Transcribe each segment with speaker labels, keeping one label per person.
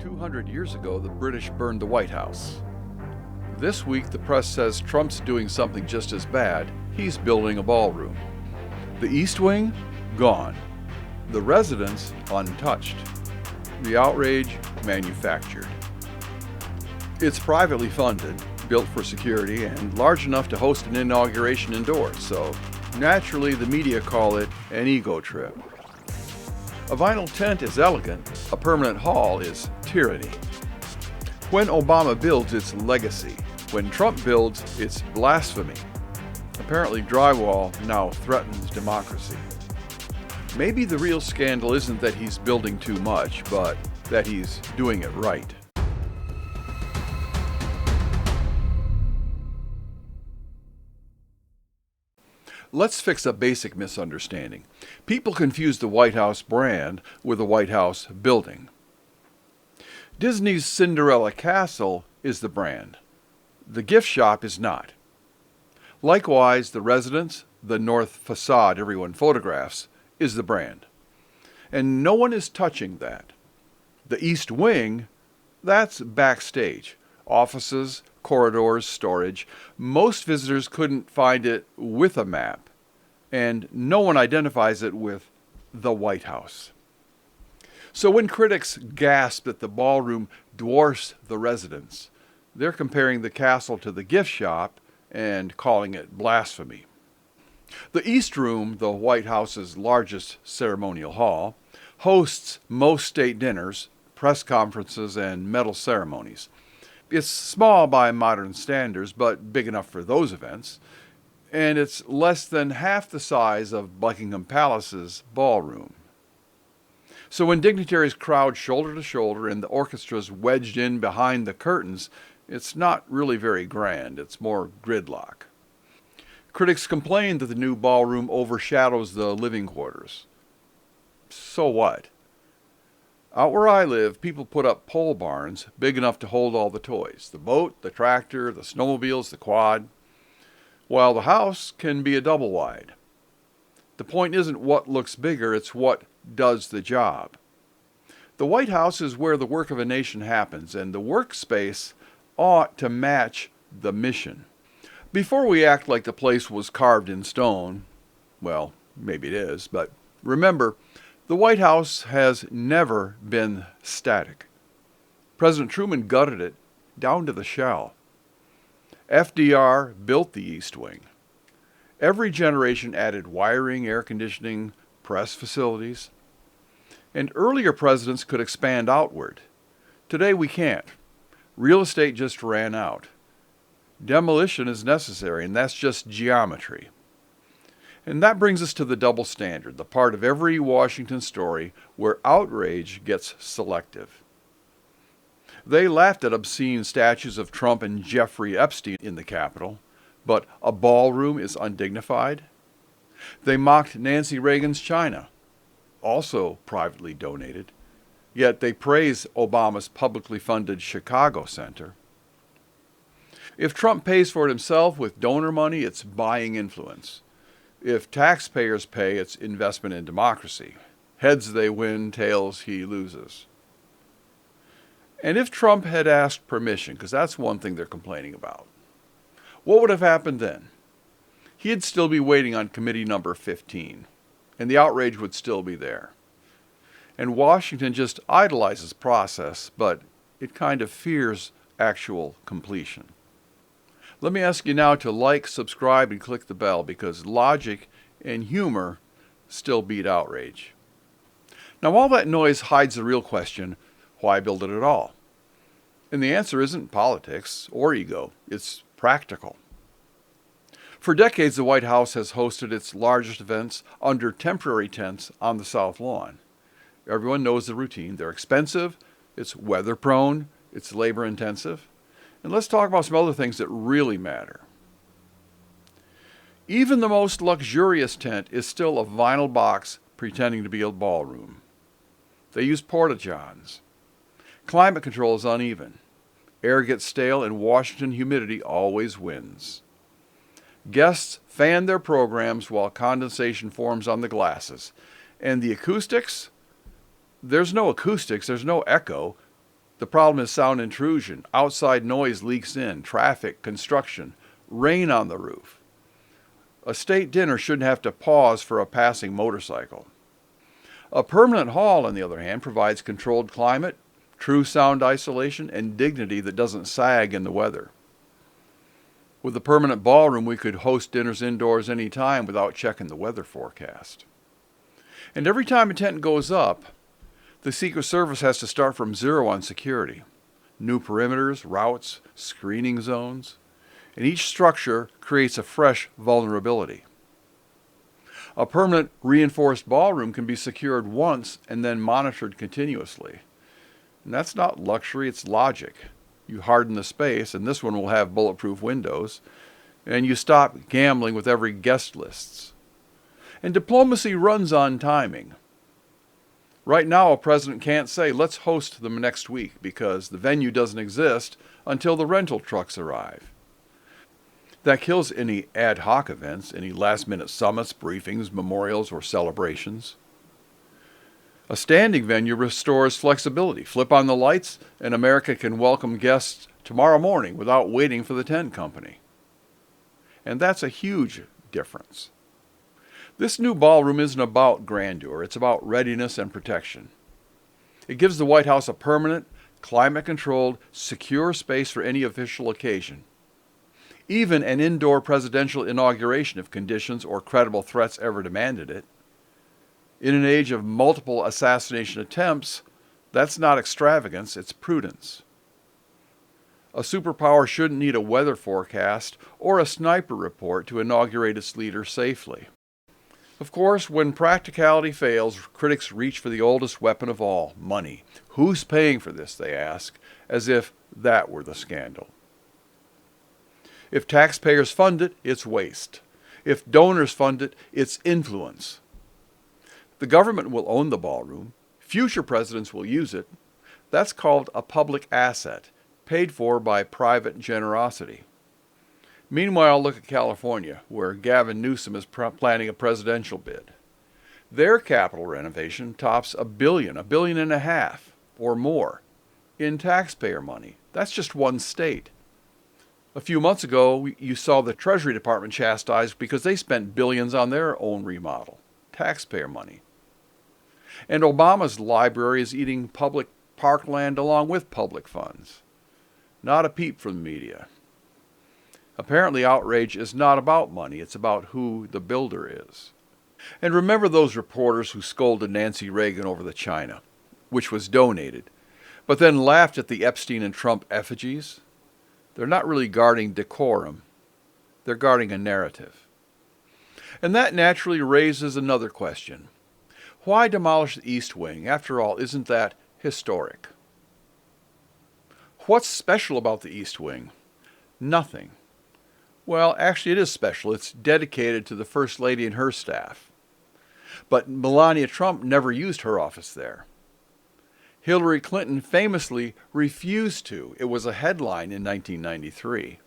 Speaker 1: 200 years ago, the British burned the White House. This week, the press says Trump's doing something just as bad. He's building a ballroom. The East Wing? Gone. The residence? Untouched. The outrage? Manufactured. It's privately funded, built for security, and large enough to host an inauguration indoors, so naturally the media call it an ego trip. A vinyl tent is elegant, a permanent hall is tyranny. When Obama builds, it's legacy. When Trump builds, it's blasphemy. Apparently drywall now threatens democracy. Maybe the real scandal isn't that he's building too much, but that he's doing it right. Let's fix a basic misunderstanding. People confuse the White House brand with the White House building. Disney's Cinderella Castle is the brand. The gift shop is not. Likewise, the residence, the north facade everyone photographs, is the brand. And no one is touching that. The East Wing, that's backstage. Offices, corridors, storage. Most visitors couldn't find it with a map, and no one identifies it with the White House. So when critics gasp that the ballroom dwarfs the residence, they're comparing the castle to the gift shop and calling it blasphemy. The East Room, the White House's largest ceremonial hall, hosts most state dinners, press conferences, and medal ceremonies. It's small by modern standards, but big enough for those events, and it's less than half the size of Buckingham Palace's ballroom. So when dignitaries crowd shoulder to shoulder and the orchestra's wedged in behind the curtains, it's not really very grand, it's more gridlock. Critics complain that the new ballroom overshadows the living quarters. So what? Out where I live, people put up pole barns big enough to hold all the toys. The boat, the tractor, the snowmobiles, the quad. While the house can be a double wide. The point isn't what looks bigger, it's what does the job. The White House is where the work of a nation happens, and the workspace ought to match the mission. Before we act like the place was carved in stone, well, maybe it is, but remember, the White House has never been static. President Truman gutted it down to the shell. FDR built the East Wing. Every generation added wiring, air conditioning, press facilities. And earlier presidents could expand outward. Today we can't. Real estate just ran out. Demolition is necessary, and that's just geometry. And that brings us to the double standard, the part of every Washington story where outrage gets selective. They laughed at obscene statues of Trump and Jeffrey Epstein in the Capitol, but a ballroom is undignified. They mocked Nancy Reagan's China, also privately donated, yet they praise Obama's publicly funded Chicago Center. If Trump pays for it himself with donor money, it's buying influence. If taxpayers pay, it's investment in democracy. Heads they win, tails he loses. And if Trump had asked permission, because that's one thing they're complaining about, what would have happened then? He'd still be waiting on committee number 15, and the outrage would still be there. And Washington just idolizes process, but it kind of fears actual completion. Let me ask you now to like, subscribe, and click the bell, because logic and humor still beat outrage. Now, all that noise hides the real question, why build it at all? And the answer isn't politics or ego, it's practical. For decades, the White House has hosted its largest events under temporary tents on the South Lawn. Everyone knows the routine. They're expensive, it's weather-prone, it's labor-intensive. And let's talk about some other things that really matter. Even the most luxurious tent is still a vinyl box pretending to be a ballroom. They use porta-johns. Climate control is uneven. Air gets stale, and Washington humidity always wins. Guests fan their programs while condensation forms on the glasses. And the acoustics? There's no acoustics, there's no echo. The problem is sound intrusion. Outside noise leaks in, traffic, construction, rain on the roof. A state dinner shouldn't have to pause for a passing motorcycle. A permanent hall, on the other hand, provides controlled climate, true sound isolation, and dignity that doesn't sag in the weather. With a permanent ballroom, we could host dinners indoors any time without checking the weather forecast. And every time a tent goes up, the Secret Service has to start from zero on security. New perimeters, routes, screening zones, and each structure creates a fresh vulnerability. A permanent reinforced ballroom can be secured once and then monitored continuously. And that's not luxury, it's logic. You harden the space, and this one will have bulletproof windows, and you stop gambling with every guest lists. And diplomacy runs on timing. Right now, a president can't say, let's host them next week, because the venue doesn't exist until the rental trucks arrive. That kills any ad hoc events, any last-minute summits, briefings, memorials, or celebrations. A standing venue restores flexibility. Flip on the lights, and America can welcome guests tomorrow morning without waiting for the tent company. And that's a huge difference. This new ballroom isn't about grandeur, it's about readiness and protection. It gives the White House a permanent, climate-controlled, secure space for any official occasion. Even an indoor presidential inauguration if conditions or credible threats ever demanded it. In an age of multiple assassination attempts, that's not extravagance, it's prudence. A superpower shouldn't need a weather forecast or a sniper report to inaugurate its leader safely. Of course, when practicality fails, critics reach for the oldest weapon of all, money. Who's paying for this, they ask, as if that were the scandal. If taxpayers fund it, it's waste. If donors fund it, it's influence. The government will own the ballroom. Future presidents will use it. That's called a public asset, paid for by private generosity. Meanwhile, look at California, where Gavin Newsom is planning a presidential bid. Their capital renovation tops $1 billion, $1.5 billion, or more, in taxpayer money. That's just one state. A few months ago, you saw the Treasury Department chastised because they spent billions on their own remodel, taxpayer money. And Obama's library is eating public parkland along with public funds. Not a peep from the media. Apparently, outrage is not about money, it's about who the builder is. And remember those reporters who scolded Nancy Reagan over the china, which was donated, but then laughed at the Epstein and Trump effigies? They're not really guarding decorum, they're guarding a narrative. And that naturally raises another question. Why demolish the East Wing? After all, isn't that historic? What's special about the East Wing? Nothing. Well, actually it is special. It's dedicated to the First Lady and her staff. But Melania Trump never used her office there. Hillary Clinton famously refused to. It was a headline in 1993.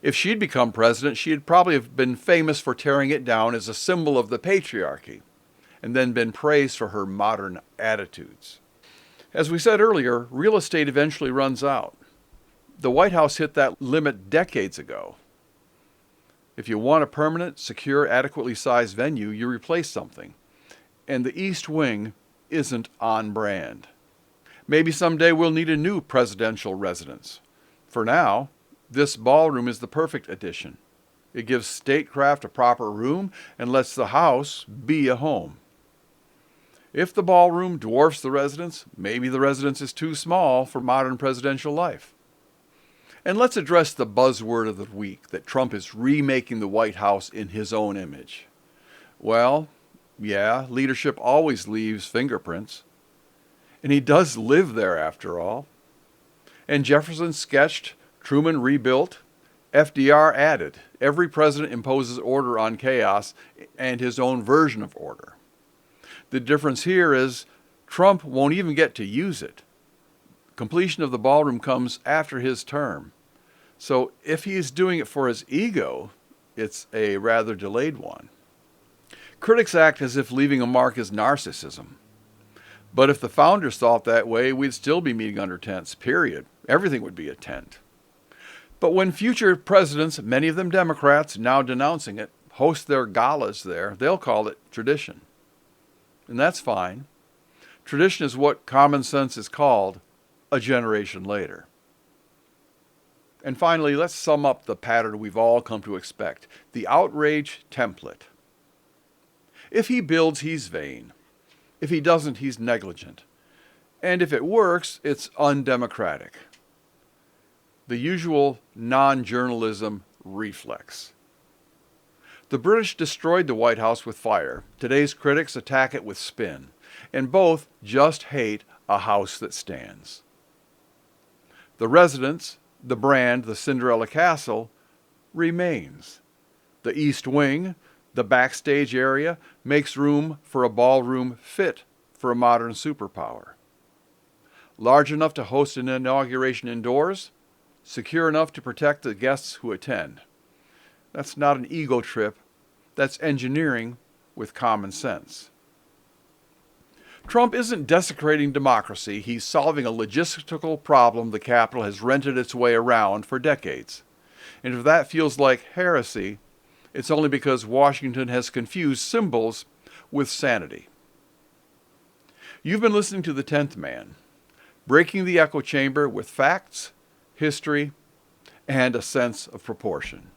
Speaker 1: If she'd become president, she'd probably have been famous for tearing it down as a symbol of the patriarchy, and then been praised for her modern attitudes. As we said earlier, real estate eventually runs out. The White House hit that limit decades ago. If you want a permanent, secure, adequately sized venue, you replace something. And the East Wing isn't on brand. Maybe someday we'll need a new presidential residence. For now, this ballroom is the perfect addition. It gives statecraft a proper room and lets the house be a home. If the ballroom dwarfs the residence, maybe the residence is too small for modern presidential life. And let's address the buzzword of the week, that Trump is remaking the White House in his own image. Well, yeah, leadership always leaves fingerprints. And he does live there after all. And Jefferson sketched, Truman rebuilt, FDR added. Every president imposes order on chaos and his own version of order. The difference here is Trump won't even get to use it. Completion of the ballroom comes after his term. So if he's doing it for his ego, it's a rather delayed one. Critics act as if leaving a mark is narcissism. But if the founders thought that way, we'd still be meeting under tents, period. Everything would be a tent. But when future presidents, many of them Democrats, now denouncing it, host their galas there, they'll call it tradition. And that's fine. Tradition is what common sense is called a generation later. And finally, let's sum up the pattern we've all come to expect, the outrage template. If he builds, he's vain. If he doesn't, he's negligent. And if it works, it's undemocratic. The usual non-journalism reflex. The British destroyed the White House with fire. Today's critics attack it with spin. And both just hate a house that stands. The residence, the brand, the Cinderella Castle, remains. The East Wing, the backstage area, makes room for a ballroom fit for a modern superpower. Large enough to host an inauguration indoors, secure enough to protect the guests who attend. That's not an ego trip, that's engineering with common sense. Trump isn't desecrating democracy, he's solving a logistical problem the Capitol has rented its way around for decades. And if that feels like heresy, it's only because Washington has confused symbols with sanity. You've been listening to The 10th Man, breaking the echo chamber with facts, history, and a sense of proportion.